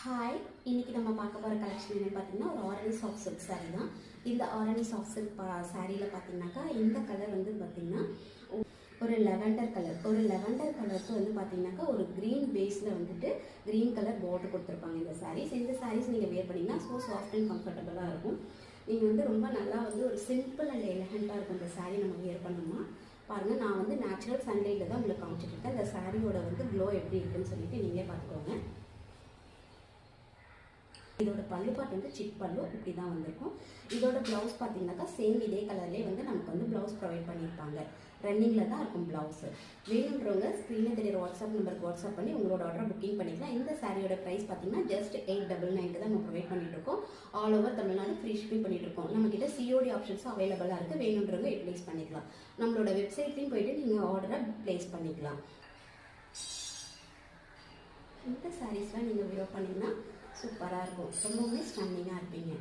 Hi, இன்னைக்கு நம்ம பார்க்க போகிற கலெக்ஷன் என்னன்னு பார்த்தீங்கன்னா ஒரு ஆரஞ்சி சாஃப்ட் சில்க் சாரீ தான். இந்த ஆரஞ்சி சாஃப்ட் சில்க் சாரியில் பார்த்தீங்கன்னாக்கா இந்த கலர் வந்து பார்த்தீங்கன்னா ஒரு லெவெண்டர் கலருக்கு வந்து பார்த்தீங்கன்னாக்கா ஒரு க்ரீன் பேஸில் வந்துட்டு க்ரீன் கலர் பார்டர் கொடுத்துருப்பாங்க இந்த சாரீஸ். இந்த சாரீஸ் நீங்கள் வேர் பண்ணிங்கன்னா ஸோ சாஃப்ட் அண்ட் கம்ஃபர்டபுளாக இருக்கும். நீங்கள் வந்து ரொம்ப நல்லா வந்து ஒரு சிம்பிள் அண்ட் எலகண்ட்டாக இருக்கும் இந்த சாரீ நம்ம வேர் பண்ணோம்னா. பாருங்கள், நான் வந்து நேச்சுரல் சன்லைட்டில் தான் உங்களுக்கு காமிச்சிட்டு இருக்கேன். இந்த சாரியோட வந்து க்ளோ எப்படி இருக்குன்னு சொல்லிட்டு நீங்களே பார்த்துக்கோங்க. இதோட பல்லு பார்ட் வந்து சிக் பல்லு இப்படி தான் வந்திருக்கும். இதோட ப்ளவுஸ் பார்த்தீங்கன்னாக்கா சேம் இதே கலர்லேயே வந்து நமக்கு வந்து ப்ளவுஸ் ப்ரொவைட் பண்ணியிருப்பாங்க. ரன்னிங்கில் தான் இருக்கும் ப்ளவுஸு. வேணுன்றவங்க ஸ்க்ரீனில் தெரியுற வாட்ஸ்அப் நம்பருக்கு வாட்ஸ்அப் பண்ணி உங்களோட ஆர்டரை புக்கிங் பண்ணிக்கலாம். இந்த சாரியோட ப்ரைஸ் பார்த்தீங்கன்னா ஜஸ்ட் 899 தான் நம்ம ப்ரொவைட் பண்ணிட்டு இருக்கோம். All over Tamil Nadu free shipping பண்ணிட்டு இருக்கோம். நம்மக்கிட்ட சிஓடி ஆப்ஷன்ஸும் அவைலபிளாக இருக்குது. வேணுன்றவங்க யூட்டிலைஸ் பண்ணிக்கலாம். நம்மளோட வெப்சைட்லையும் போயிட்டு நீங்கள் ஆர்டரை ப்ளேஸ் பண்ணிக்கலாம். இந்த சாரீஸ்லாம் நீங்கள் வியர் பண்ணிங்கன்னா சூப்பராக இருக்கும். ரொம்பவுமே ஸ்டன்னிங்காக இருப்பீங்க.